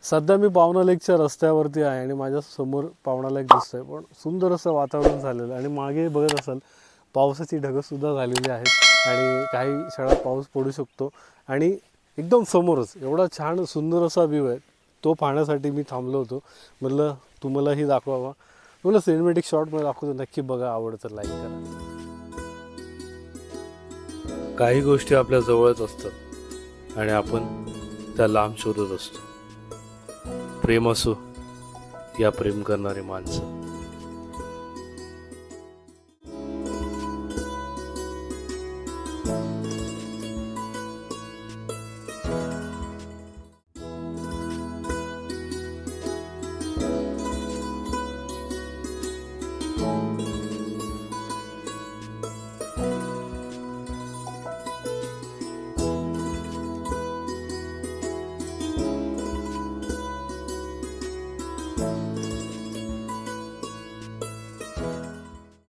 सध्या मी पावना लेकच्या रस्त्यावरती आहे आणि माझ्या समोर पावना लेक दिसतोय, पण सुंदर असं वातावरण झालेलं आणि मागे बघत असाल पावसाची ढगं सुद्धा झालेली आहेत आणि काही क्षणात पाऊस पडू शकतो. आणि एकदम समोरच एवढा छान सुंदर असा व्ह्यू आहे, तो पाहण्यासाठी मी थांबलो होतो. म्हटलं तुम्हालाही दाखवावा, मला सिनेमॅटिक शॉट मध्ये दाखवतो, नक्की बघा, आवडतं लाईक करा. काही गोष्टी आपल्या जवळच असतात आणि आपण त्या लांब शोधत असतो. प्रेम असो या प्रेम करणारी माणसं.